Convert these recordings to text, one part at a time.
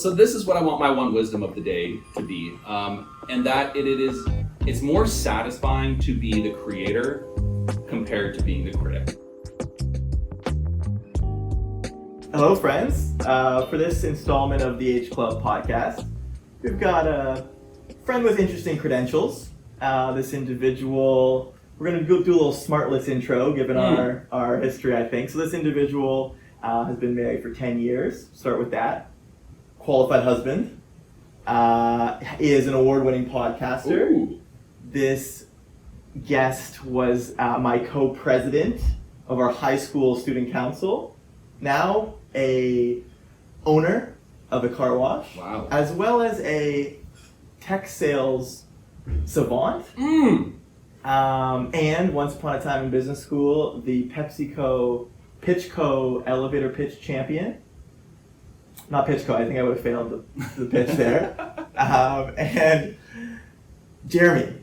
So this is what I want my one wisdom of the day to be, and that it's more satisfying to be the creator compared to being the critic. Hello, friends. For this installment of the H Club podcast, we've got a friend with interesting credentials. This individual, we're going to do a little smartless intro given our history, I think. So this individual has been married for 10 years. Start with that. Qualified husband. Is an award-winning podcaster. Ooh. This guest was my co-president of our high school student council. Now a owner of a car wash, Wow. as well as a tech sales savant, and once upon a time in business school, the PepsiCo PitchCo elevator pitch champion. Not PitchCo, I think I would have failed the pitch there. And Jeremy,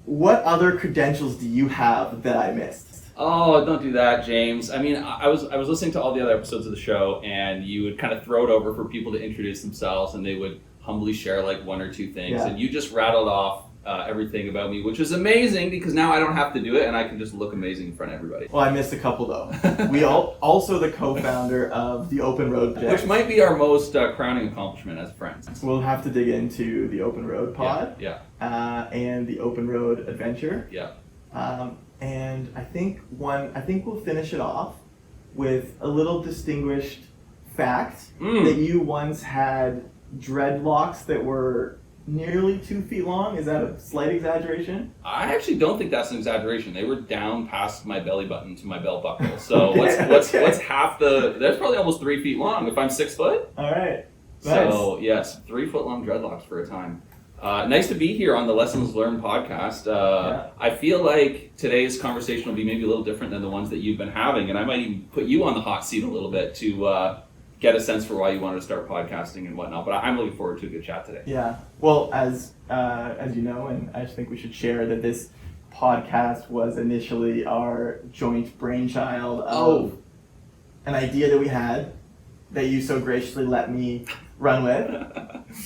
what other credentials do you have that I missed? Oh, don't do that, James. I mean, I was listening to all the other episodes of the show, and you would kind of throw it over for people to introduce themselves, and they would humbly share like one or two things, and you just rattled off everything about me, which is amazing because now I don't have to do it, and I can just look amazing in front of everybody. Well, I missed a couple though. We also the co-founder of the Open Road Project, Which might be our most crowning accomplishment as friends. We'll have to dig into the Open Road Pod, and the Open Road Adventure. Yeah. And I think we'll finish it off with a little distinguished fact that you once had dreadlocks that were nearly 2 feet long. Is that a slight exaggeration? I actually don't think that's an exaggeration. They were down past my belly button to my belt buckle. So what's half that's probably almost 3 feet long if I'm 6 foot. All right. Nice. So yes, 3 foot long dreadlocks for a time. Nice to be here on the Lessons Learned podcast. I feel like today's conversation will be maybe a little different than the ones that you've been having, and I might even put you on the hot seat a little bit to get a sense for why you wanted to start podcasting and whatnot. But I'm looking forward to a good chat today. Yeah. Well, as you know, and I just think we should share that this podcast was initially our joint brainchild of an idea that we had that you so graciously let me run with,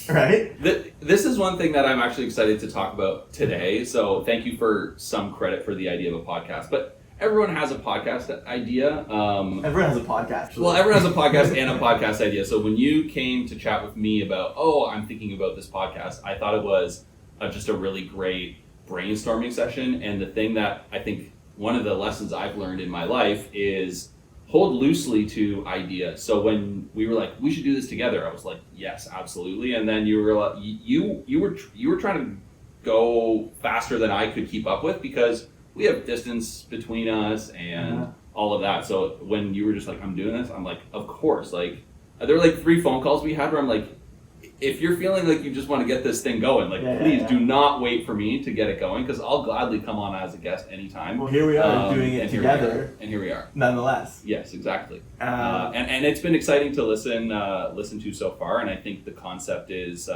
right? This is one thing that I'm actually excited to talk about today. So thank you for some credit for the idea of a podcast. But everyone has a podcast idea. Everyone has a podcast. Well, everyone has a podcast and a podcast idea. So when you came to chat with me about, I'm thinking about this podcast, I thought it was just a really great brainstorming session. And the thing that I think one of the lessons I've learned in my life is hold loosely to ideas. So when we were like, we should do this together, I was like, yes, absolutely. And then you were like, you were trying to go faster than I could keep up with because we have distance between us and all of that. So when you were just like, I'm doing this, I'm like, of course. Like there were like 3 phone calls we had where I'm like, if you're feeling like you just want to get this thing going, please do not wait for me to get it going because I'll gladly come on as a guest anytime. Well, here we are doing it together. And here we are. Nonetheless. Yes, exactly. And it's been exciting to listen to so far. And I think the concept is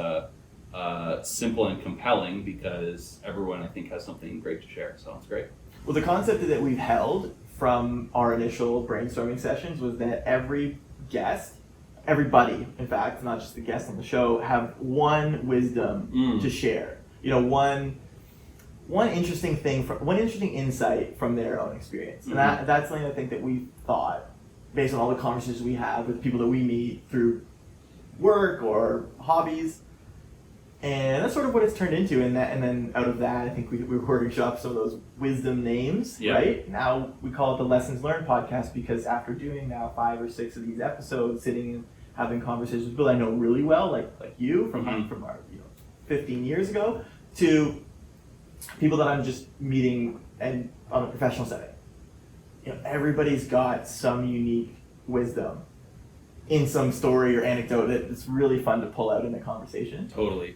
simple and compelling because everyone, I think, has something great to share. So it's great. Well, the concept that we've held from our initial brainstorming sessions was that everybody, in fact, not just the guests on the show, have one wisdom to share. You know, one interesting thing, one interesting insight from their own experience. And that's something I think that we thought, based on all the conversations we have with people that we meet through work or hobbies. And that's sort of what it's turned into. And then out of that, I think we workshopped some of those wisdom names, right? Now we call it the Lessons Learned podcast because after doing now 5 or 6 of these episodes, sitting and having conversations with people I know really well, like you from our 15 years ago, to people that I'm just meeting and on a professional setting. You know, everybody's got some unique wisdom in some story or anecdote that's really fun to pull out in a conversation. Totally.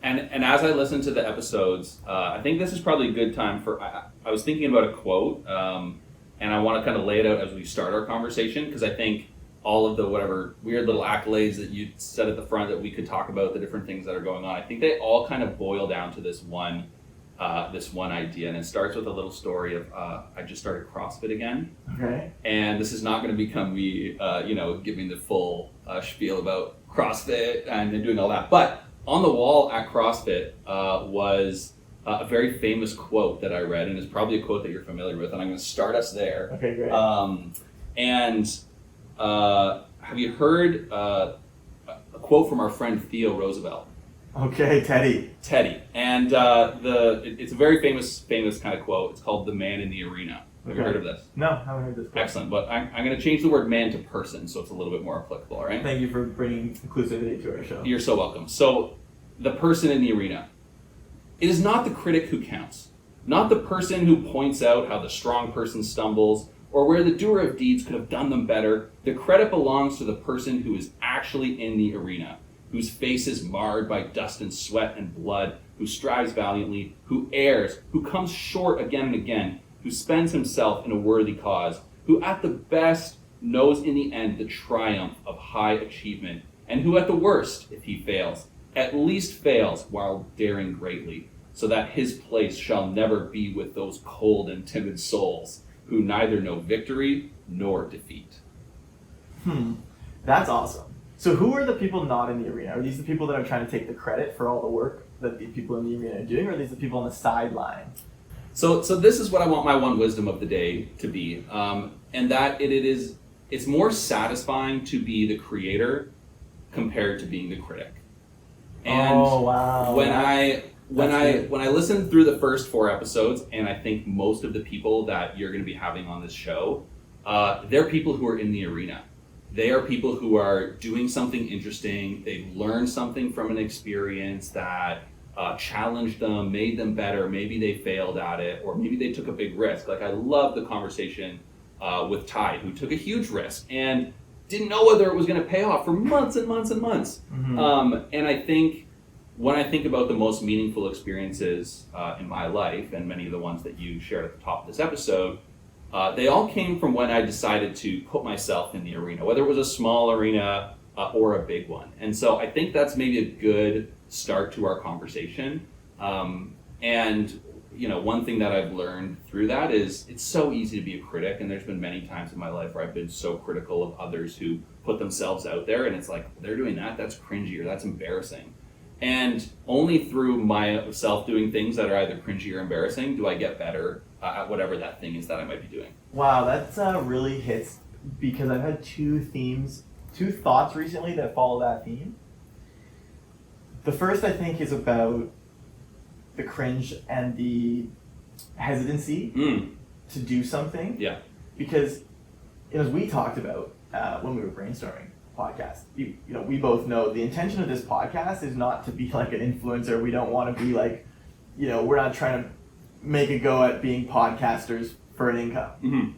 And as I listen to the episodes, I think this is probably a good time for, I was thinking about a quote, and I want to kind of lay it out as we start our conversation, because I think all of the whatever weird little accolades that you said at the front that we could talk about, the different things that are going on, I think they all kind of boil down to this one idea. And it starts with a little story of, I just started CrossFit again. Okay. And this is not going to become me, giving the full spiel about CrossFit and doing all that. But on the wall at CrossFit was a very famous quote that I read, and it's probably a quote that you're familiar with, and I'm going to start us there. Okay, great. Have you heard a quote from our friend Theo Roosevelt? Okay, Teddy. And it's a very famous kind of quote. It's called "The Man in the Arena." Have you heard of this? No, I haven't heard this quote. Excellent, but I'm going to change the word "man" to "person," so it's a little bit more applicable. All right? Thank you for bringing inclusivity to our show. You're so welcome. So, the person in the arena. It is not the critic who counts, not the person who points out how the strong person stumbles, or where the doer of deeds could have done them better. The credit belongs to the person who is actually in the arena, whose face is marred by dust and sweat and blood, who strives valiantly, who errs, who comes short again and again, who spends himself in a worthy cause, who at the best knows in the end the triumph of high achievement, and who at the worst, if he fails, at least fails while daring greatly, so that his place shall never be with those cold and timid souls who neither know victory nor defeat. That's awesome. So who are the people not in the arena? Are these the people that are trying to take the credit for all the work that the people in the arena are doing, or are these the people on the sideline? So this is what I want my one wisdom of the day to be, and that it's more satisfying to be the creator compared to being the critic. And oh wow! When I listened through the first 4 episodes, and I think most of the people that you're going to be having on this show, they're people who are in the arena. They are people who are doing something interesting. They've learned something from an experience that challenged them, made them better. Maybe they failed at it, or maybe they took a big risk. Like, I love the conversation with Ty, who took a huge risk and didn't know whether it was going to pay off for months and months and months. And I think when I think about the most meaningful experiences in my life, and many of the ones that you shared at the top of this episode, they all came from when I decided to put myself in the arena, whether it was a small arena or a big one. And so I think that's maybe a good start to our conversation. And one thing that I've learned through that is it's so easy to be a critic, and there's been many times in my life where I've been so critical of others who put themselves out there, and it's like, they're doing that's cringy, or that's embarrassing. And only through myself doing things that are either cringy or embarrassing do I get better at whatever that thing is that I might be doing. Wow, that really hits, because I've had two thoughts recently that follow that theme. The first, I think, is about the cringe and the hesitancy to do something. Yeah. Because, as we talked about when we were brainstorming the podcast, we both know the intention of this podcast is not to be like an influencer. We don't want to be like, we're not trying to make a go at being podcasters for an income.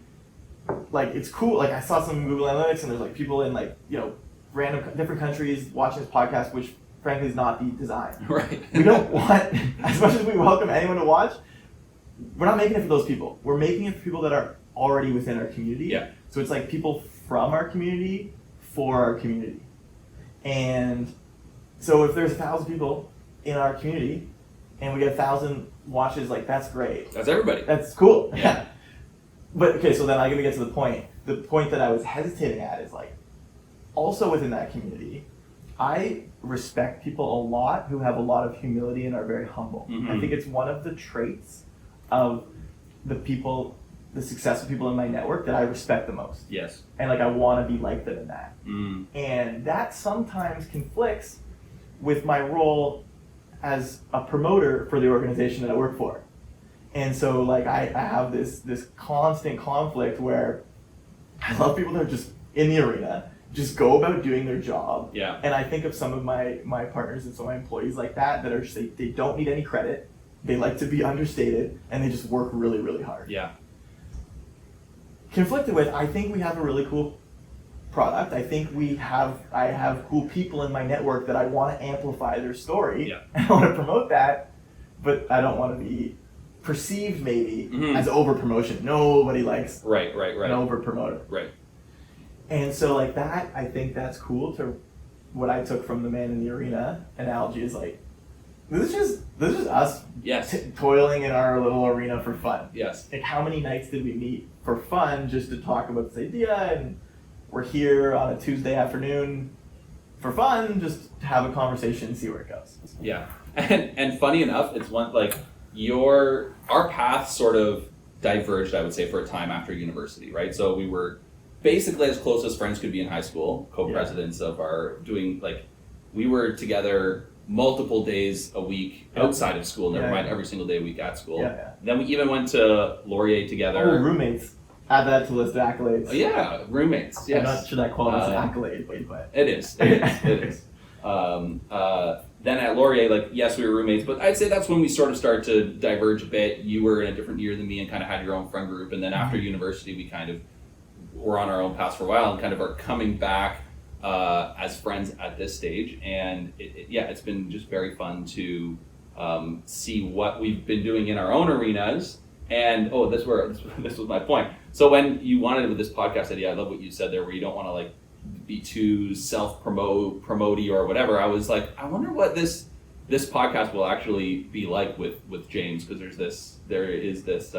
Like, it's cool. Like, I saw some Google Analytics, and there's like people in random different countries watching this podcast, which frankly is not the design. Right. We don't want, as much as we welcome anyone to watch, we're not making it for those people. We're making it for people that are already within our community. Yeah. So it's like people from our community for our community. And so if there's 1,000 people in our community and we get 1,000 watches, that's great. That's everybody. That's cool. Yeah. But okay, so then I'm gonna get to the point. The point that I was hesitating at is also within that community, I respect people a lot who have a lot of humility and are very humble. I think it's one of the traits of the successful people in my network that I respect the most. Yes. And I want to be like them in that. And that sometimes conflicts with my role as a promoter for the organization that I work for. And so I have this constant conflict where I love people that are just in the arena, just go about doing their job. Yeah. And I think of some of my partners and some of my employees like that are just, they don't need any credit. They like to be understated, and they just work really, really hard. Yeah. Conflicted with, I think we have a really cool product. I think I have cool people in my network that I want to amplify their story. Yeah. I want to promote that, but I don't want to be perceived maybe as over promotion. Nobody likes right. an over promoter. Right. And so that, I think that's cool. To what I took from the man in the arena analogy is this is just us toiling in our little arena for fun. Yes. How many nights did we meet for fun just to talk about this idea, and we're here on a Tuesday afternoon for fun, just have a conversation and see where it goes. Yeah, and funny enough, it's one like our paths sort of diverged, I would say, for a time after university, right? So we were basically as close as friends could be in high school, co-presidents of our we were together multiple days a week outside of school, never mind every single day a week at school. Then we even went to Laurier together. Oh, roommates. Add that to the list of accolades. Oh, yeah, roommates, yes. I'm not sure that qualifies as an accolade, but... It is. Then at Laurier, yes, we were roommates, but I'd say that's when we sort of started to diverge a bit. You were in a different year than me and kind of had your own friend group, and then after university, we kind of were on our own paths for a while and kind of are coming back as friends at this stage. And it's been just very fun to see what we've been doing in our own arenas. And this was my point. So when you wanted with this podcast idea, I love what you said there, where you don't want to be too self-promoty or whatever. I was like, I wonder what this podcast will actually be like with James, because there is this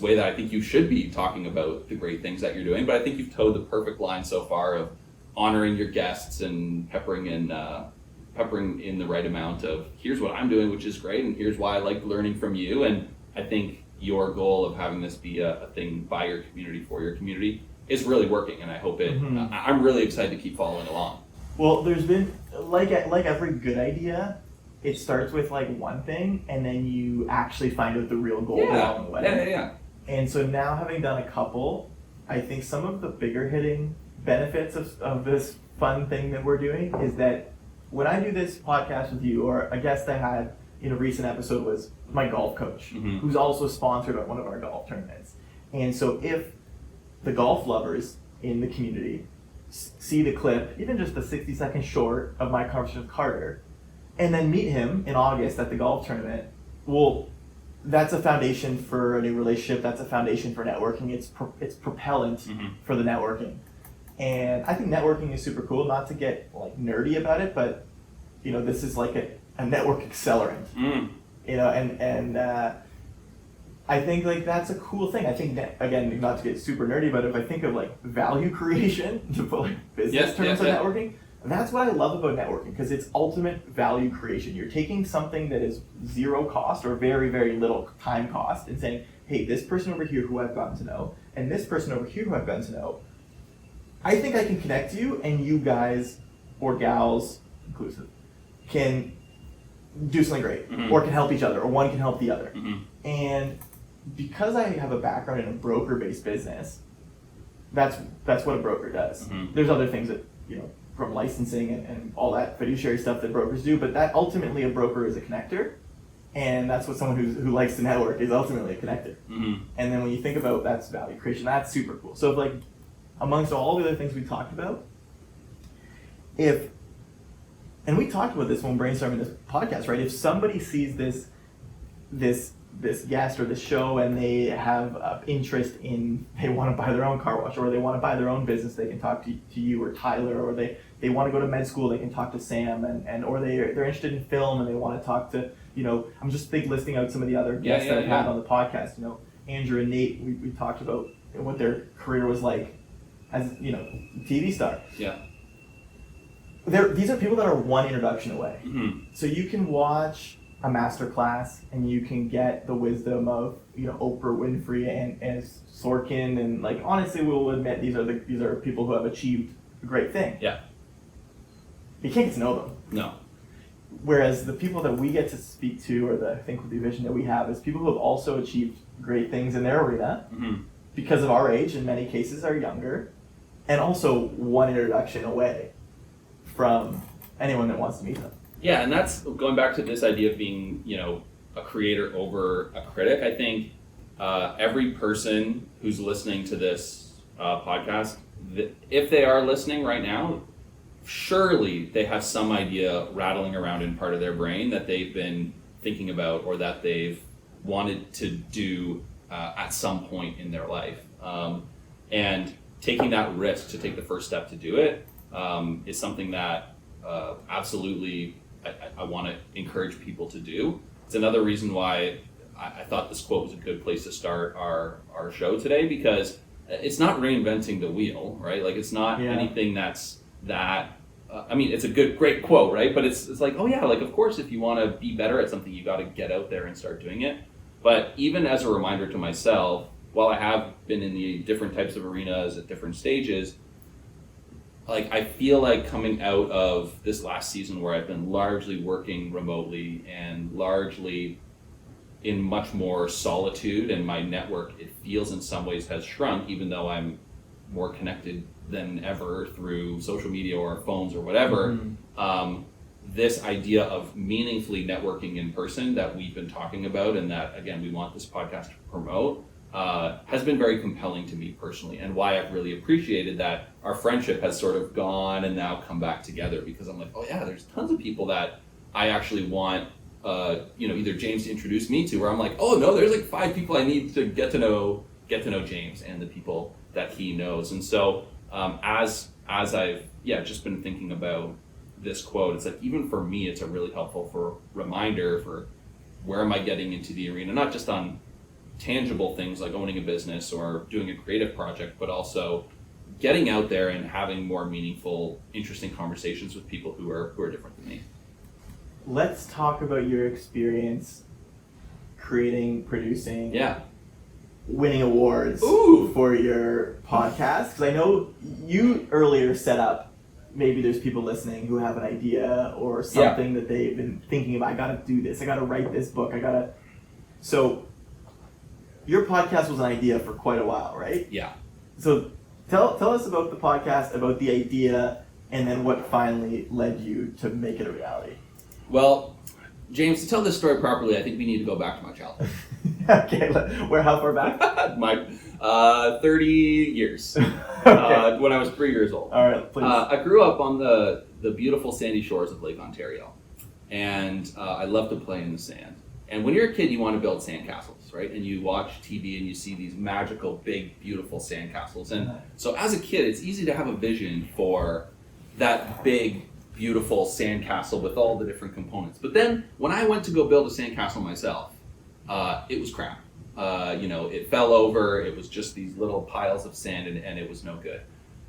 way that I think you should be talking about the great things that you're doing. But I think you've towed the perfect line so far of honoring your guests and peppering in the right amount of here's what I'm doing, which is great, and here's why I like learning from you. And I think your goal of having this be a thing by your community, for your community, is really working, and I hope it. I'm really excited to keep following along. Well, there's been like every good idea, it starts with one thing, and then you actually find out the real goal along the way. Yeah. And so now, having done a couple, I think some of the bigger hitting benefits of this fun thing that we're doing is that when I do this podcast with you, or a guest I had in a recent episode was my golf coach, who's also sponsored at one of our golf tournaments. And so if the golf lovers in the community see the clip, even just the 60-second short of my conversation with Carter, and then meet him in August at the golf tournament, well, that's a foundation for a new relationship. That's a foundation for networking. It's propellant for the networking. And I think networking is super cool, not to get nerdy about it, but this is a network accelerant. And I think that's a cool thing. I think again, not to get super nerdy, but if I think of value creation to put business terms on networking, that's what I love about networking, because it's ultimate value creation. You're taking something that is zero cost or very, very little time cost and saying, hey, this person over here who I've gotten to know, and this person over here who I've gotten to know, I think I can connect you, and you guys, or gals, inclusive, can do something great, or can help each other, or one can help the other. And because I have a background in a broker-based business, that's what a broker does. There's other things that, from licensing and all that fiduciary stuff that brokers do, but that ultimately a broker is a connector, and that's what someone who likes to network is ultimately a connector. And then when you think about that's value creation, that's super cool. So if amongst all the other things we talked about, and we talked about this when brainstorming this podcast, right? If somebody sees this guest or this show and they have interest in, they want to buy their own car wash, or they want to buy their own business, they can talk to you or Tyler, or they want to go to med school, they can talk to Sam, or they're interested in film and they want to talk to, I'm just listing out some of the other guests that I've had on the podcast. Andrew and Nate, we talked about what their career was like as, TV star. Yeah. These are people that are one introduction away. So you can watch a master class and you can get the wisdom of Oprah Winfrey and Sorkin, and honestly we'll admit these are people who have achieved a great thing. Yeah. You can't get to know them. No. Whereas the people that we get to speak to, or I think the vision that we have, is people who have also achieved great things in their arena because of our age, in many cases are younger, and also one introduction away from anyone that wants to meet them. Yeah, and that's going back to this idea of being, a creator over a critic. I think every person who's listening to this podcast, if they are listening right now, surely they have some idea rattling around in part of their brain that they've been thinking about, or that they've wanted to do at some point in their life. And taking that risk to take the first step to do it is something that absolutely I want to encourage people to do. It's another reason why I thought this quote was a good place to start our show today, because it's not reinventing the wheel, right? It's not anything that's that, I mean, it's a great quote, right? But it's like, oh yeah, like of course, if you want to be better at something, you got to get out there and start doing it. But even as a reminder to myself, while I have been in the different types of arenas at different stages, like I feel like coming out of this last season where I've been largely working remotely and largely in much more solitude, and my network, it feels in some ways has shrunk, even though I'm more connected than ever through social media or phones or whatever. This idea of meaningfully networking in person that we've been talking about, and that again we want this podcast to promote, has been very compelling to me personally, and why I've really appreciated that our friendship has sort of gone and now come back together, because I'm like, oh yeah, there's tons of people that I actually want either James to introduce me to, or I'm like, oh no, there's like 5 people I need to get to know James and the people that he knows. And so as I've just been thinking about this quote, it's like even for me it's a really helpful reminder for where am I getting into the arena, not just on tangible things like owning a business or doing a creative project, but also getting out there and having more meaningful, interesting conversations with people who are different than me. Let's talk about your experience creating, producing, winning awards for your podcast. Because I know you earlier set up, maybe there's people listening who have an idea or something that they've been thinking about. I got to do this. I got to write this book. So your podcast was an idea for quite a while, right? Yeah. So tell us about the podcast, about the idea, and then what finally led you to make it a reality. Well, James, to tell this story properly, I think we need to go back to my childhood. Okay, how far back? My 30 years. Okay. When I was 3 years old. All right, please. I grew up on the beautiful sandy shores of Lake Ontario, and I love to play in the sand. And when you're a kid, you want to build sandcastles, right? And you watch TV and you see these magical, big, beautiful sandcastles. And so as a kid, it's easy to have a vision for that big, beautiful sandcastle with all the different components. But then when I went to go build a sandcastle myself, it was crap. It fell over. It was just these little piles of sand, and it was no good.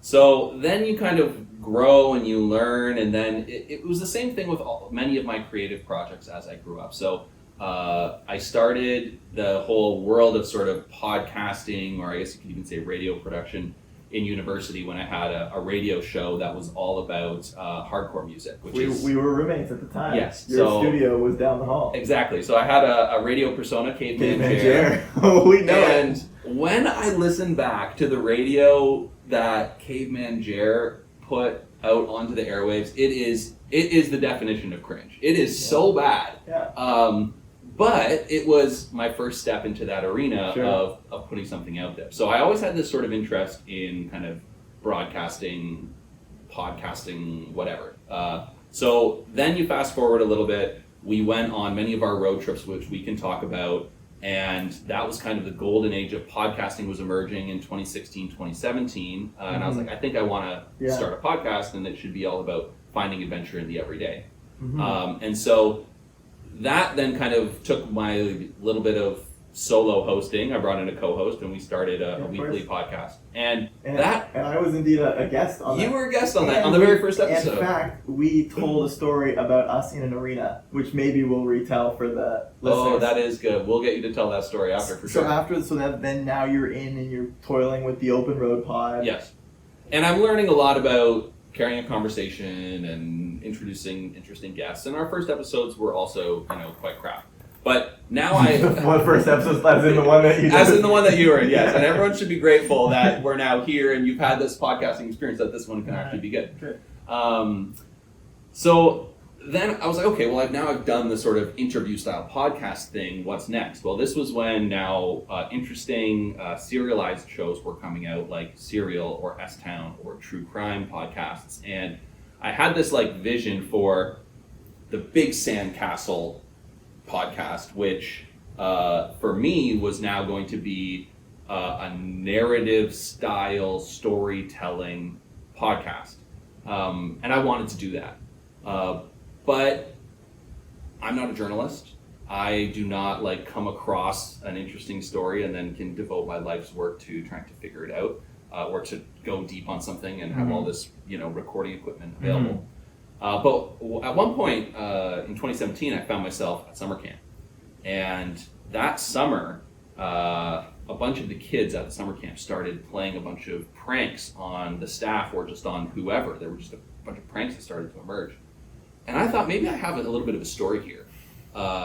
So then you kind of grow and you learn, and then it was the same thing with many of my creative projects as I grew up. So I started the whole world of sort of podcasting, or I guess you could even say radio production, in university when I had a radio show that was all about hardcore music. We were roommates at the time. Yes. Your studio was down the hall. Exactly. So I had a radio persona, Caveman Jer. Oh, we know and when I listen back to the radio that Caveman Jer put out onto the airwaves, it is the definition of cringe. It is so bad. Yeah. But it was my first step into that arena of putting something out there. So I always had this sort of interest in kind of broadcasting, podcasting, whatever. So then you fast forward a little bit, we went on many of our road trips, which we can talk about, and that was kind of the golden age of podcasting was emerging in 2016, 2017. And I was like, I think I want to start a podcast, and it should be all about finding adventure in the everyday. And so that then kind of took my little bit of solo hosting. I brought in a co-host, and we started a weekly podcast. And I was indeed a guest on that. You were a guest on that, on the very first episode. In fact, we told a story about us in an arena, which maybe we'll retell for the listeners. Oh, that is good. We'll get you to tell that story after, for sure. Then now you're in and you're toiling with the Open Road Pod. Yes. And I'm learning a lot about carrying a conversation and introducing interesting guests. And our first episodes were also, quite crap. But now What first episode? As in the one that you did? As in the one that you were in, yes. And everyone should be grateful that we're now here and you've had this podcasting experience, that this one can actually be good. So then I was like, okay, well, I've done the sort of interview style podcast thing. What's next? Well, this was when now interesting serialized shows were coming out, like Serial or S-Town or True Crime podcasts. And I had this vision for the Big Sandcastle podcast, which for me was now going to be a narrative style storytelling podcast. And I wanted to do that. But I'm not a journalist. I do not come across an interesting story and then can devote my life's work to trying to figure it out. or to go deep on something and have all this, recording equipment available. But at one point in 2017, I found myself at summer camp. And that summer, a bunch of the kids at the summer camp started playing a bunch of pranks on the staff or just on whoever. There were just a bunch of pranks that started to emerge. And I thought, maybe I have a little bit of a story here.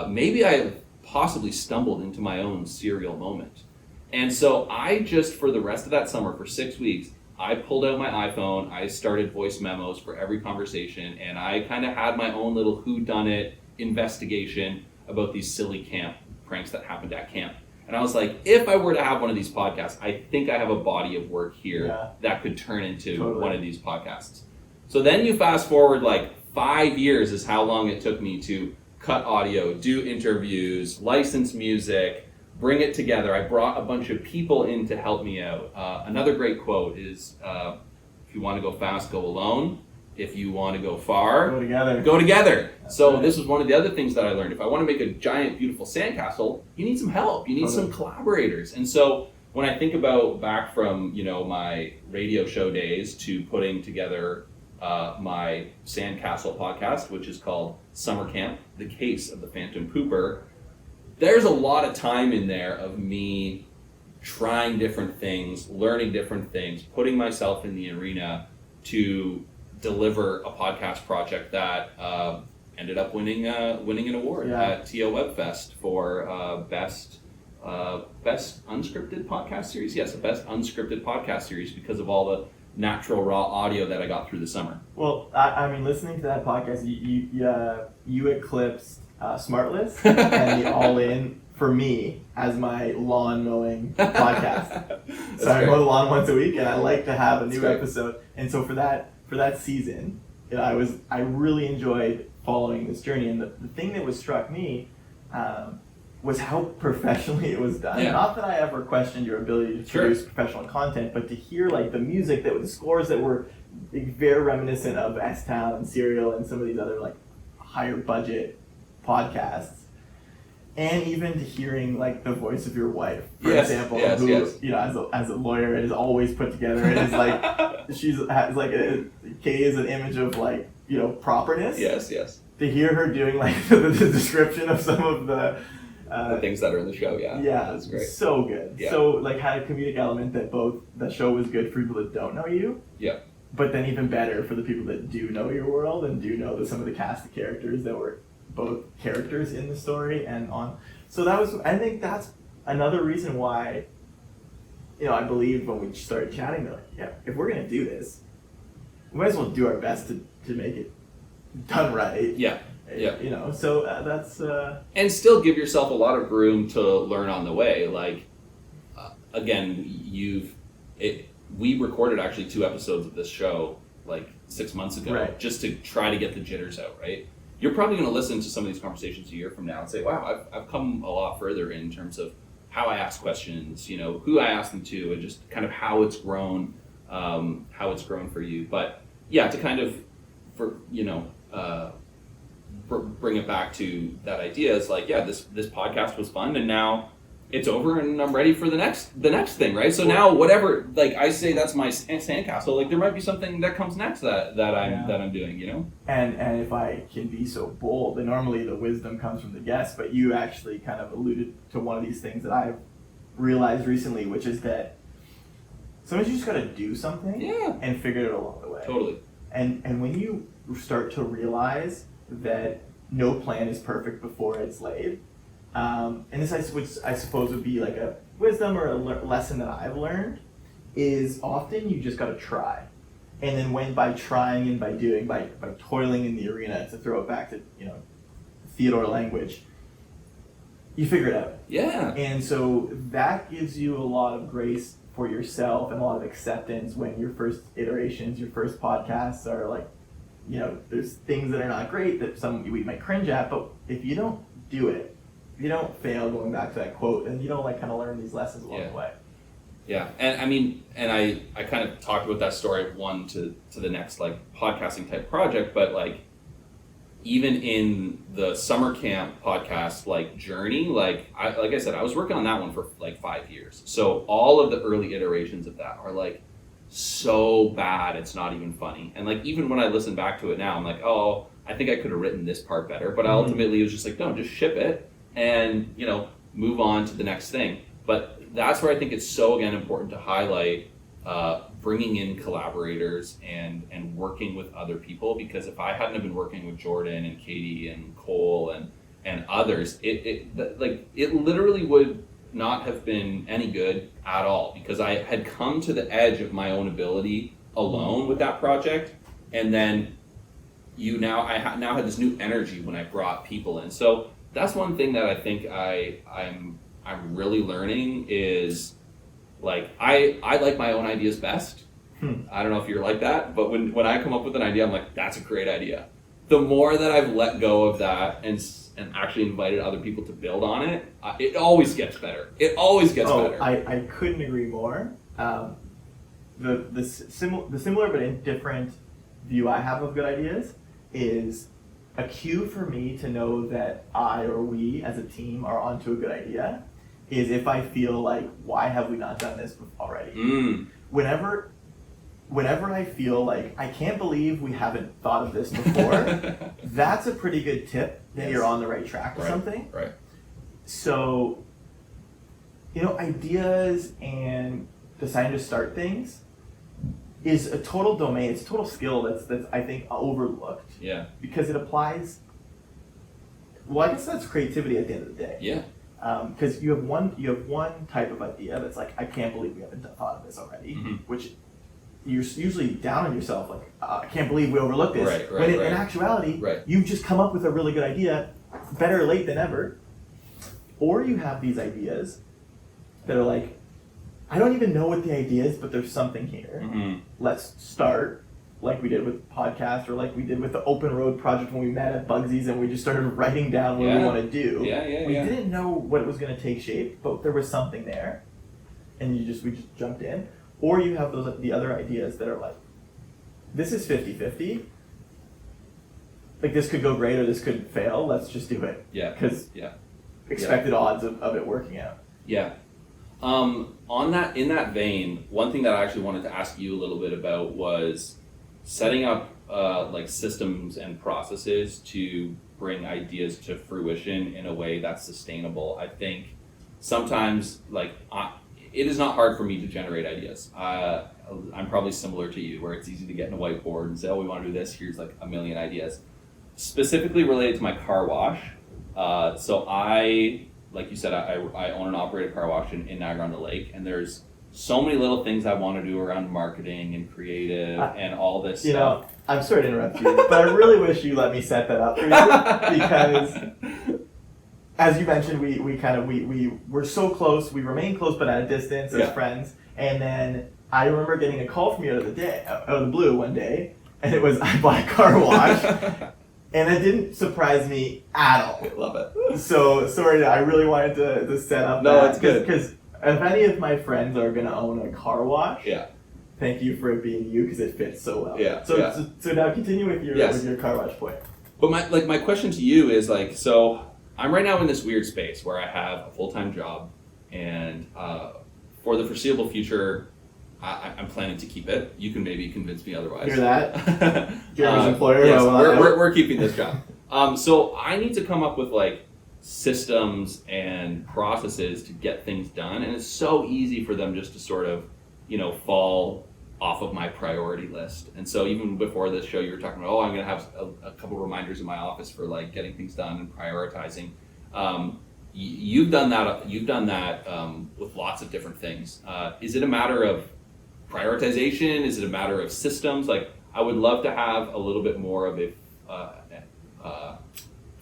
Maybe I possibly stumbled into my own serial moment. And so I just, for the rest of that summer, for 6 weeks, I pulled out my iPhone, I started voice memos for every conversation, and I kind of had my own little whodunit investigation about these silly camp pranks that happened at camp. And I was like, if I were to have one of these podcasts, I think I have a body of work here that could turn into one of these podcasts. So then you fast forward like 5 years is how long it took me to cut audio, do interviews, license music, bring it together. I brought a bunch of people in to help me out. Another great quote is, if you want to go fast, go alone. If you want to go far, go together. Go together. That's so right. This was one of the other things that I learned. If I want to make a giant, beautiful sandcastle, you need some help. You need some collaborators. And so when I think about back from, my radio show days to putting together my Sandcastle podcast, which is called Summer Camp, The Case of the Phantom Pooper, there's a lot of time in there of me trying different things, learning different things, putting myself in the arena to deliver a podcast project that ended up winning an award at TO Webfest for best unscripted podcast series. Yes, the best unscripted podcast series because of all the natural raw audio that I got through the summer. Well, I mean, listening to that podcast, you eclipsed Smartless and the All In for me as my lawn mowing podcast. So I mow the lawn once a week, and I like to have a new episode. And so for that season, I really enjoyed following this journey. And the thing that struck me was how professionally it was done. Yeah. Not that I ever questioned your ability to produce professional content, but to hear like the music, the scores that were very reminiscent of S-Town and Serial and some of these other like higher budget podcasts. And even to hearing like the voice of your wife, for example, who as a lawyer is always put together and is like Kay is an image of like properness. Yes. To hear her doing like the description of some of the things that are in the show, that's great. So good. Yeah. So like had a comedic element that both the show was good for people that don't know you. Yeah. But then even better for the people that do know your world and do know some of the cast of characters that were both characters in the story and on. So I think that's another reason why, I believe when we started chatting, they're like, if we're going to do this, we might as well do our best to make it done right. Yeah. So that's... And still give yourself a lot of room to learn on the way. Like, again, we recorded actually 2 episodes of this show like 6 months ago, just to try to get the jitters out, right? You're probably going to listen to some of these conversations a year from now and say, wow, I've come a lot further in terms of how I ask questions, who I ask them to, and just kind of how it's grown for you. But yeah, to kind of, bring it back to that idea, it's like, this podcast was fun, and now it's over, and I'm ready for the next thing, right? So now whatever, like I say, that's my sandcastle. Like there might be something that comes next that I'm doing, And if I can be so bold, and normally the wisdom comes from the guest, but you actually kind of alluded to one of these things that I've realized recently, which is that sometimes you just got to do something and figure it along the way. Totally. And when you start to realize that no plan is perfect before it's laid. And this, I suppose, would be like a wisdom or a lesson that I've learned, is often you just got to try. And then by trying and by doing, by toiling in the arena, to throw it back to, Theodore language, you figure it out. Yeah. And so that gives you a lot of grace for yourself and a lot of acceptance when your first iterations, your first podcasts are like, there's things that are not great that we might cringe at, but if you don't do it, if you don't fail, going back to that quote, and you don't kind of learn these lessons along the way. Yeah, and I mean, and I kind of talked about that story one to the next podcasting type project, but even in the summer camp podcast journey, like I said, I was working on that one for 5 years. So all of the early iterations of that are so bad it's not even funny. And like even when I listen back to it now, I'm like, oh, I think I could have written this part better. But ultimately it was just like, no, just ship it and move on to the next thing. But that's where I think it's so again important to highlight bringing in collaborators and working with other people, because if I hadn't have been working with Jordan and Katie and Cole and others, it literally would not have been any good at all, because I had come to the edge of my own ability alone with that project, and then I now had this new energy when I brought people in. So that's one thing that I think I'm really learning is like I like my own ideas best. I don't know if you're like that, but when I come up with an idea, I'm like, that's a great idea. The more that I've let go of that and actually invited other people to build on it, it always gets better. It always gets better. I couldn't agree more. The similar but different view I have of good ideas is a cue for me to know that I or we as a team are onto a good idea is if I feel like, why have we not done this already? Whenever I feel like, I can't believe we haven't thought of this before, that's a pretty good tip that you're on the right track with something. Right. So, ideas and deciding to start things is a total domain. It's a total skill that's I think overlooked. Yeah. Because it applies. Well, I guess that's creativity at the end of the day. Yeah. Because you have one type of idea that's like, I can't believe we haven't thought of this already, which you're usually down on yourself, like, I can't believe we overlooked this. Right, when in actuality, you've just come up with a really good idea, better late than ever. Or you have these ideas that are like, I don't even know what the idea is, but there's something here. Let's start, like we did with the podcast, or like we did with the Open Road project when we met at Bugsy's and we just started writing down what we want to do. We didn't know what it was going to take shape, but there was something there, and we just jumped in. Or you have the other ideas that are like, this is 50-50. Like, this could go great or this could fail. Let's just do it. Because expected odds of it working out. Yeah. In that vein, one thing that I actually wanted to ask you a little bit about was setting up like systems and processes to bring ideas to fruition in a way that's sustainable. I think sometimes it is not hard for me to generate ideas. I'm probably similar to you, where it's easy to get in a whiteboard and say, oh, we want to do this, here's like a million ideas. Specifically related to my car wash, so like you said, I own and operate a car wash in Niagara On The Lake, and there's so many little things I want to do around marketing and creative and all this stuff. I'm sorry to interrupt you, but I really wish you let me set that up for you, because as you mentioned, we were so close, we remained close but at a distance as friends, and then I remember getting a call from you out of the blue one day, and it was, I bought a car wash, and it didn't surprise me at all. I love it. So, sorry, I really wanted to set up No, that. it's good. Because if any of my friends are going to own a car wash, thank you for it being you, because it fits so well. So now continue with your car wash point. But my question to you is like, so I'm right now in this weird space where I have a full-time job, and for the foreseeable future, I'm planning to keep it. You can maybe convince me otherwise. Hear that? Jeremy's employer? Yes, we're keeping this job. So I need to come up with like systems and processes to get things done, and it's so easy for them just to sort of, fall off of my priority list. And so even before this show, you were talking about, I'm going to have a couple reminders in my office for like getting things done and prioritizing. You've done that. You've done that with lots of different things. Is it a matter of prioritization? Is it a matter of systems? Like, I would love to have a little bit more of a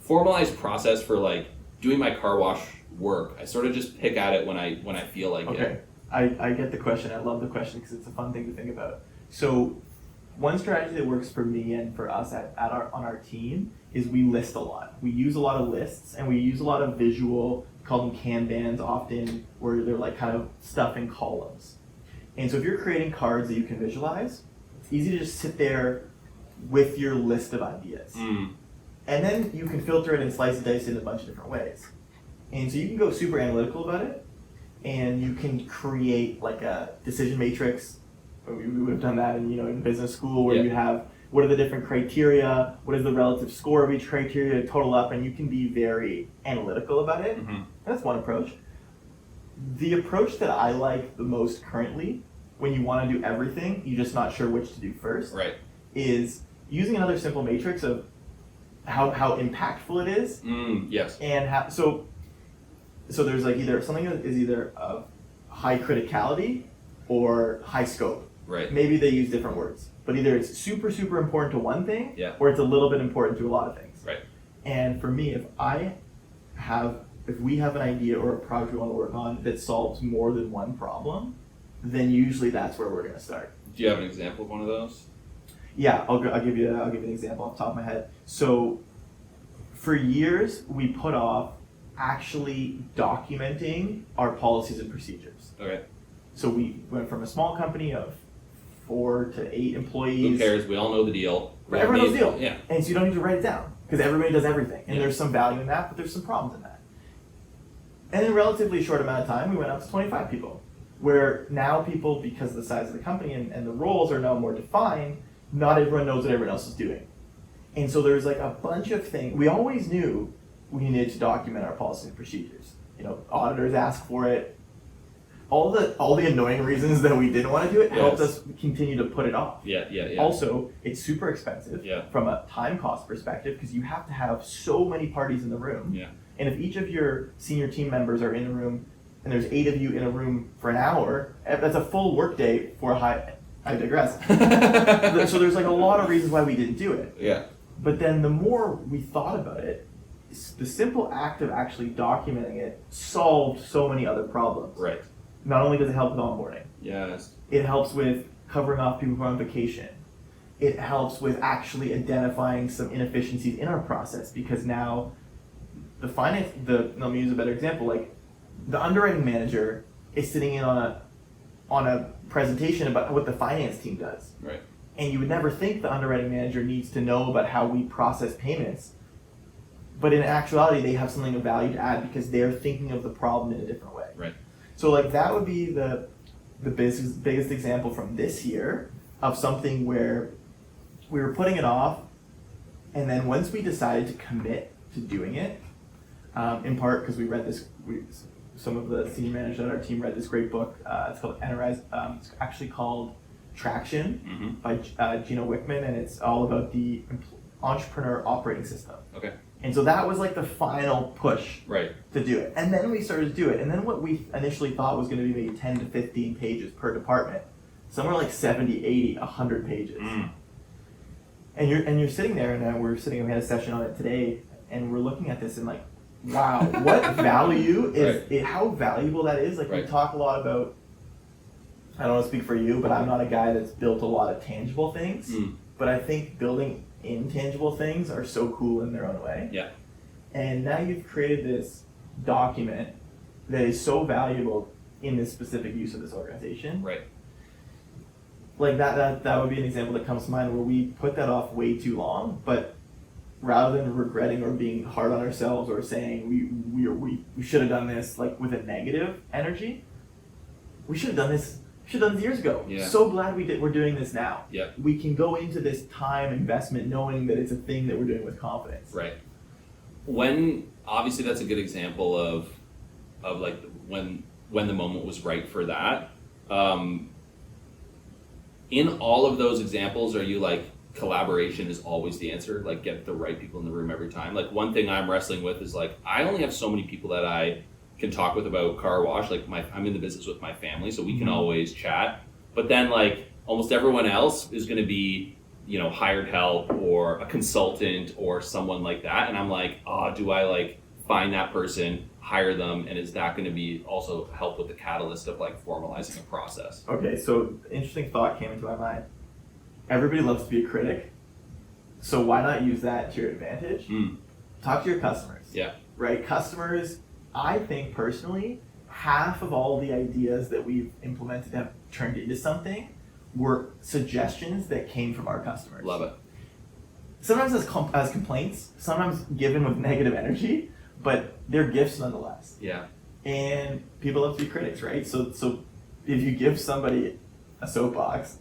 formalized process for like doing my car wash work. I sort of just pick at it when I feel like it. I get the question. I love the question because it's a fun thing to think about. So one strategy that works for me and for us on our team is we list a lot. We use a lot of lists, and we use a lot of visual, call them Kanbans often, where they're like kind of stuff in columns. And so if you're creating cards that you can visualize, it's easy to just sit there with your list of ideas. And then you can filter it and slice and dice it in a bunch of different ways. And so you can go super analytical about it, and you can create like a decision matrix we would have done that in business school, where Yeah. you have what are the different criteria, what is the relative score of each criteria to total up, and you can be very analytical about it. Mm-hmm. That's one approach. The approach that I like the most currently, when you want to do everything, you're just not sure which to do first, Right. is using another simple matrix of how impactful it is. Yes. And so there's like either something that is either of high criticality or high scope. Right. Maybe they use different words, but either it's super, super important to one thing, Yeah. or it's a little bit important to a lot of things. Right. And for me, if we have an idea or a project we want to work on that solves more than one problem, then usually that's where we're going to start. Do you have an example of one of those? Yeah, I'll give you an example off the top of my head. So for years, we put off actually documenting our policies and procedures. Okay. So we went from a small company of 4 to 8 employees. Who cares? We all know the deal. Everyone knows the deal. Yeah. And so you don't need to write it down because everybody does everything. And Yeah. there's some value in that, but there's some problems in that. And in a relatively short amount of time, we went up to 25 people. Where now people, because of the size of the company and the roles are now more defined, not everyone knows what everyone else is doing. And so there's like a bunch of things. We always knew we needed to document our policies and procedures. Auditors ask for it. All the annoying reasons that we didn't want to do it helped us continue to put it off. Yeah. Also, it's super expensive from a time cost perspective because you have to have so many parties in the room. Yeah. And if each of your senior team members are in a room and there's 8 of you in a room for an hour, that's a full workday for I digress. So there's like a lot of reasons why we didn't do it. Yeah. But then the more we thought about it, the simple act of actually documenting it solved so many other problems. Right. Not only does it help with onboarding, Yes. it helps with covering off people who are on vacation. It helps with actually identifying some inefficiencies in our process because now let me use a better example, like the underwriting manager is sitting in on a presentation about what the finance team does. Right. And you would never think the underwriting manager needs to know about how we process payments. But in actuality, they have something of value to add because they're thinking of the problem in a different way. Right. So like that would be the biggest example from this year of something where we were putting it off, and then once we decided to commit to doing it, in part because we read some of the senior managers on our team read this great book. It's called Enterprise. It's actually called Traction by Gino Wickman, and it's all about the entrepreneur operating system. Okay. And so that was like the final push Right. to do it. And then we started to do it. And then what we initially thought was going to be maybe 10 to 15 pages per department, somewhere like 70, 80, 100 pages. And you're sitting there, and we had a session on it today, and we're looking at this and like, wow, what value is it, how valuable that is. Like we talk a lot about, I don't want to speak for you, but I'm not a guy that's built a lot of tangible things. But I think building intangible things are so cool in their own way. Yeah. And now you've created this document that is so valuable in this specific use of this organization. Right. Like that would be an example that comes to mind where we put that off way too long, but rather than regretting or being hard on ourselves or saying we should have done this like with a negative energy, we should have done this years ago. Yeah. So glad we're doing this now. Yeah. We can go into this time investment knowing that it's a thing that we're doing with confidence. Right. Obviously that's a good example of like when the moment was right for that. In all of those examples, are you like collaboration is always the answer? Like get the right people in the room every time? Like one thing I'm wrestling with is like I only have so many people that I can talk with about car wash. Like I'm in the business with my family, so we can always chat. But then like almost everyone else is going to be, hired help or a consultant or someone like that. And I'm like, do I like find that person, hire them, and is that going to be also help with the catalyst of like formalizing a process? Okay, so interesting thought came into my mind. Everybody loves to be a critic, so why not use that to your advantage? Talk to your customers. Yeah. Right? Customers, I think personally, half of all the ideas that we've implemented have turned into something were suggestions that came from our customers. Love it. Sometimes as complaints, sometimes given with negative energy, but they're gifts nonetheless. Yeah. And people love to be critics, right? So if you give somebody a soapbox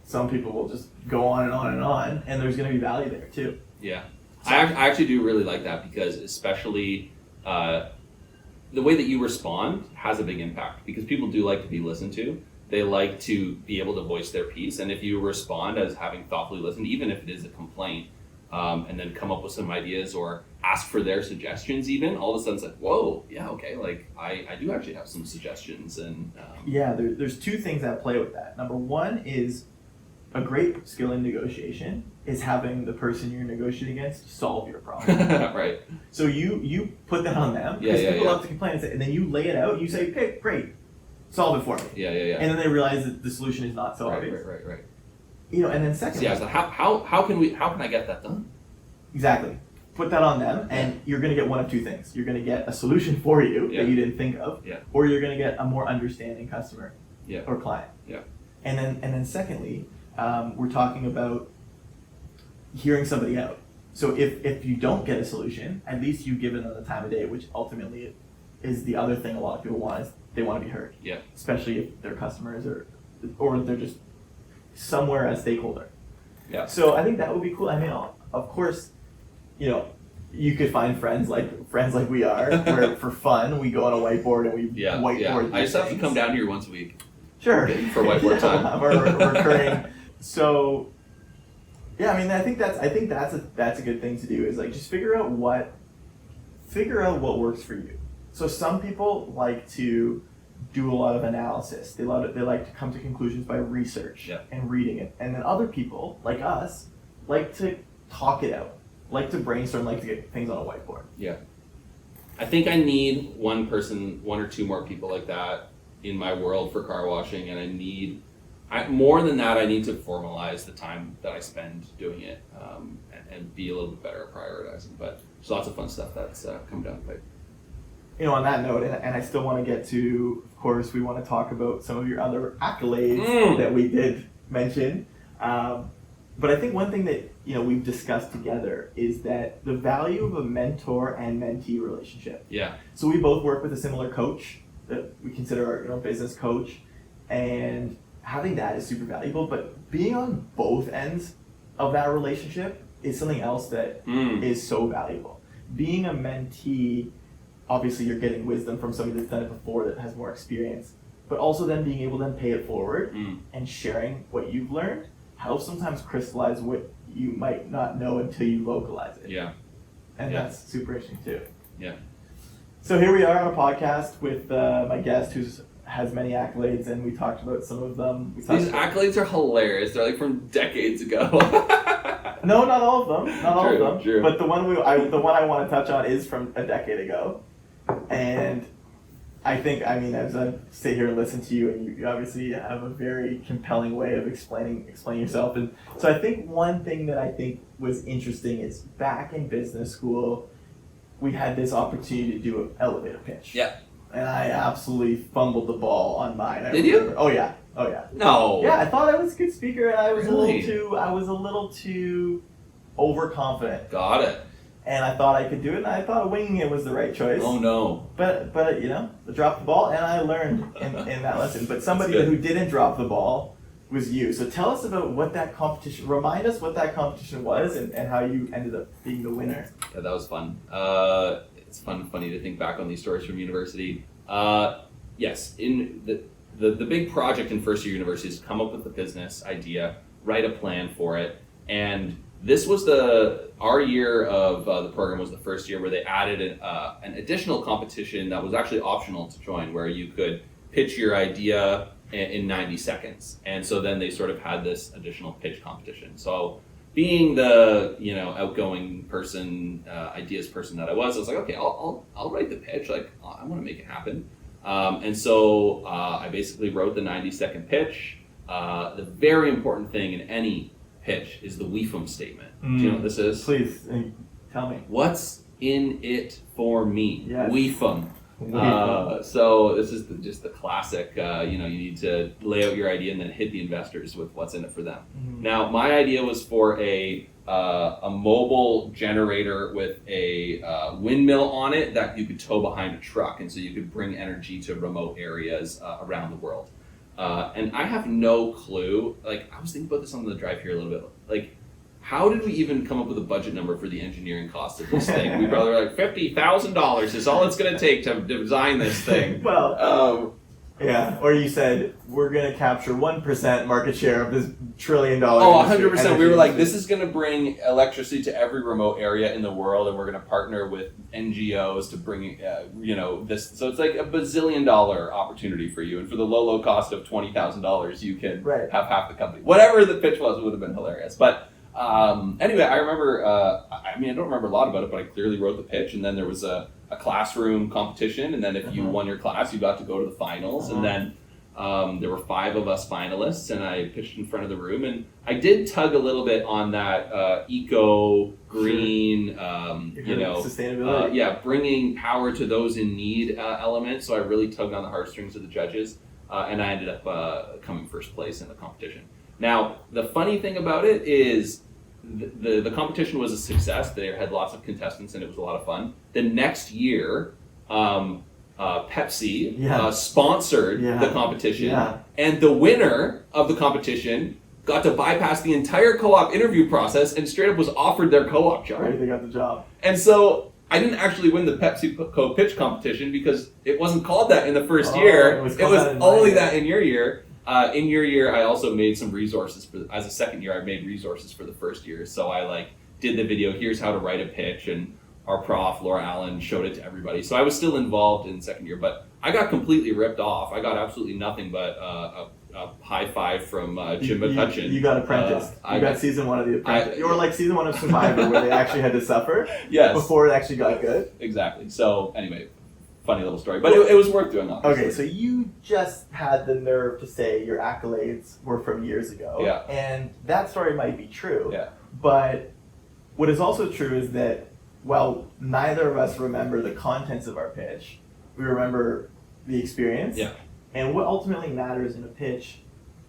some people will just go on and on and on, and there's going to be value there too. Yeah. I actually do really like that, because especially the way that you respond has a big impact, because people do like to be listened to. They like to be able to voice their piece. And if you respond as having thoughtfully listened, even if it is a complaint, and then come up with some ideas or ask for their suggestions even, all of a sudden it's like, whoa, yeah, okay, like I do actually have some suggestions. And yeah, there's two things that play with that. Number one is a great skill in negotiation is having the person you're negotiating against solve your problem. Right. So you put that on them, because people love to complain, and then you lay it out. You say, okay, great, solve it for me. Yeah. And then they realize that the solution is not so obvious. Right. You know, and then secondly, So how can I get that done? Exactly. Put that on them, and you're going to get one of two things. You're going to get a solution for you that you didn't think of, or you're going to get a more understanding customer or client. Yeah. And then secondly, we're talking about hearing somebody out. So if you don't get a solution, at least you've given them the time of day, which ultimately is the other thing a lot of people want, is they want to be heard. Yeah. Especially if they're customers or they're just somewhere a stakeholder. Yeah. So I think that would be cool. I mean, of course, you know, you could find friends like we are, where for fun we go on a whiteboard and we whiteboard. Yeah. I just have to come down here once a week. Sure. For whiteboard time. We'll have our recurring. So, yeah, I mean, I think that's a good thing to do, is like just figure out what works for you. So some people like to do a lot of analysis. They like to come to conclusions by research and reading it. And then other people, like us, like to talk it out, like to brainstorm, like to get things on a whiteboard. Yeah. I think I need one or two more people like that in my world for car washing, and more than that, I need to formalize the time that I spend doing it, and be a little bit better at prioritizing. But there's lots of fun stuff that's come down the pipe. You know, on that note, and I still want to get to, of course, we want to talk about some of your other accolades that we did mention. But I think one thing that, you know, we've discussed together is that the value of a mentor and mentee relationship. Yeah. So we both work with a similar coach that we consider our business coach, and having that is super valuable. But being on both ends of that relationship is something else that is so valuable. Being a mentee, obviously you're getting wisdom from somebody that's done it before, that has more experience, but also then being able to then pay it forward and sharing what you've learned helps sometimes crystallize what you might not know until you localize it. Yeah. And that's super interesting too. Yeah. So here we are on a podcast with my guest who has many accolades, and we talked about some of them. These accolades are hilarious. They're like from decades ago. No, not all of them. Not all of them. True. But the one I want to touch on is from a decade ago. And I think, as I sit here and listen to you, and you obviously have a very compelling way of explaining yourself. And so I think one thing that I think was interesting is back in business school, we had this opportunity to do an elevator pitch. Yeah. And I absolutely fumbled the ball on mine. Did you? Oh yeah. No. Yeah, I thought I was a good speaker, and I was a little too overconfident. Got it. And I thought I could do it, and I thought winging it was the right choice. Oh no. But I dropped the ball, and I learned in that lesson. But somebody who didn't drop the ball was you. So tell us about what that competition, remind us what that competition was, and how you ended up being the winner. Yeah, that was fun. It's funny to think back on these stories from university. Yes, in the big project in first year university is come up with the business idea, write a plan for it, and this was our year of the program was the first year where they added an additional competition that was actually optional to join, where you could pitch your idea in 90 seconds. And so then they sort of had this additional pitch competition. So being the outgoing person, ideas person that I was like, okay, I'll write the pitch. Like, I want to make it happen. And so I basically wrote the 90-second pitch. The very important thing in any pitch is the WeFM statement. Do you know what this is? Please, tell me. What's in it for me? Yes. WeFM. So this is just the classic, you need to lay out your idea and then hit the investors with what's in it for them. Mm-hmm. Now, my idea was for a mobile generator with a windmill on it that you could tow behind a truck, and so you could bring energy to remote areas around the world. And I have no clue. Like, I was thinking about this on the drive here a little bit. Like, how did we even come up with a budget number for the engineering cost of this thing? We probably were like, $50,000 is all it's going to take to design this thing. Well, yeah. Or you said, we're going to capture 1% market share of this $1 trillion Oh, industry. 100%. We were like, this is going to bring electricity to every remote area in the world, and we're going to partner with NGOs to bring, this. So it's like a bazillion-dollar opportunity for you. And for the low cost of $20,000, you can have half the company. Whatever the pitch was, it would have been hilarious. But anyway, I remember, I don't remember a lot about it, but I clearly wrote the pitch, and then there was a classroom competition, and then if you won your class, you got to go to the finals, and then there were 5 of us finalists, and I pitched in front of the room, and I did tug a little bit on that eco, green, sustainability. Bringing power to those in need element, so I really tugged on the heartstrings of the judges, and I ended up coming first place in the competition. Now, the funny thing about it is the competition was a success. They had lots of contestants, and it was a lot of fun. The next year, Pepsi sponsored the competition, and the winner of the competition got to bypass the entire co-op interview process and straight up was offered their co-op job. Right, they got the job. And so I didn't actually win the PepsiCo pitch competition because it wasn't called that in the first year. It was only that in your year. In your year, I also made some resources as a second year. I made resources for the first year. So I did the video. Here's how to write a pitch, and our prof Laura Allen showed it to everybody. So I was still involved in second year, but I got completely ripped off. I got absolutely nothing but a high five from Jim McCutcheon. You got apprenticed. You got season 1 of the Apprentice. You were like season 1 of Survivor, where they actually had to suffer before it actually got good. Exactly. So anyway. Funny little story, but it was worth doing. Obviously. Okay, so you just had the nerve to say your accolades were from years ago, and that story might be true. But what is also true is that while neither of us remember the contents of our pitch, we remember the experience. And what ultimately matters in a pitch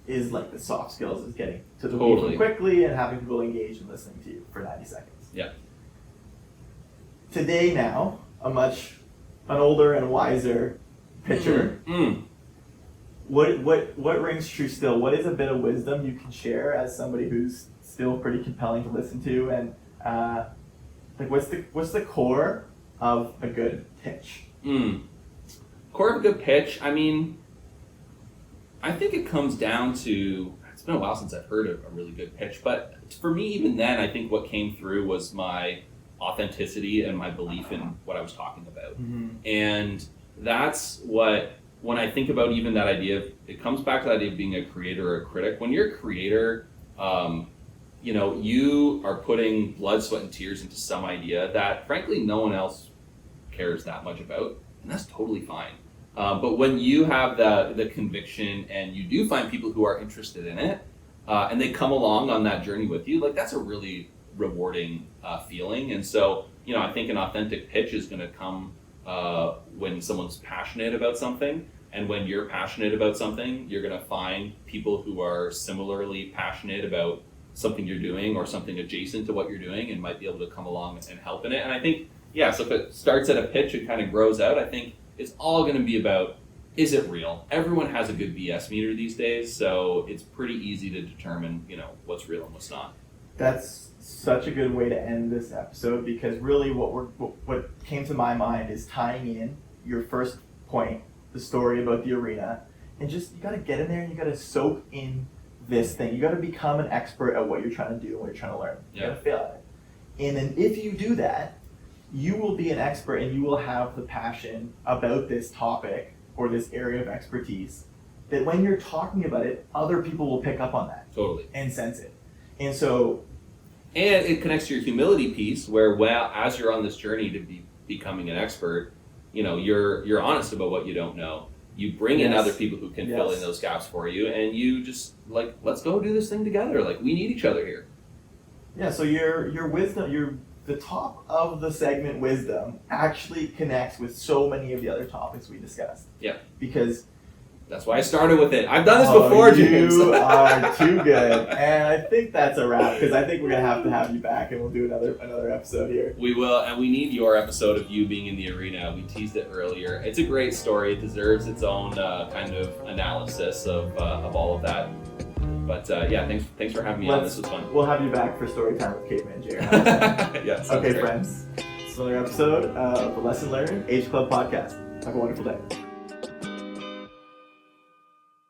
is like the soft skills, is getting to the people quickly and having people engage and listening to you for 90 seconds. Today now, an older and wiser pitcher. What rings true still? What is a bit of wisdom you can share as somebody who's still pretty compelling to listen to? And what's the core of a good pitch? Core of a good pitch. I mean, I think it comes down to, it's been a while since I've heard a really good pitch, but for me, even then, I think what came through was my authenticity and my belief in what I was talking about. And that's what, when I think about even that idea, it comes back to that idea of being a creator or a critic. When you're a creator, you are putting blood, sweat, and tears into some idea that frankly no one else cares that much about, and that's totally fine. But when you have the conviction and you do find people who are interested in it, and they come along on that journey with you, that's a really rewarding feeling. And so, I think an authentic pitch is going to come when someone's passionate about something. And when you're passionate about something, you're going to find people who are similarly passionate about something you're doing or something adjacent to what you're doing and might be able to come along and help in it. And I think, so if it starts at a pitch and kind of grows out, I think it's all going to be about, is it real? Everyone has a good BS meter these days, so it's pretty easy to determine, what's real and what's not. That's such a good way to end this episode, because really what came to my mind is tying in your first point, the story about the arena, and just you got to get in there and you got to soak in this thing. You got to become an expert at what you're trying to do and what you're trying to learn. You got to fail at it. And then if you do that, you will be an expert and you will have the passion about this topic or this area of expertise that when you're talking about it, other people will pick up on that. Totally. And sense it. And so... And it connects to your humility piece where, as you're on this journey to becoming an expert, you're honest about what you don't know. You bring in other people who can fill in those gaps for you, and you just, let's go do this thing together. We need each other here. Yeah, so your wisdom, the top of the segment wisdom actually connects with so many of the other topics we discussed. Yeah. Because That's why I started with it. I've done this before, James. You are too good. And I think that's a wrap, because I think we're going to have you back, and we'll do another episode here. We will, and we need your episode of you being in the arena. We teased it earlier. It's a great story. It deserves its own kind of analysis of all of that. But yeah, thanks for having me on. This was fun. We'll have you back for story time with Caveman Jer. Yes. Okay, friends. It's another episode of the Lesson Learned Age Club podcast. Have a wonderful day.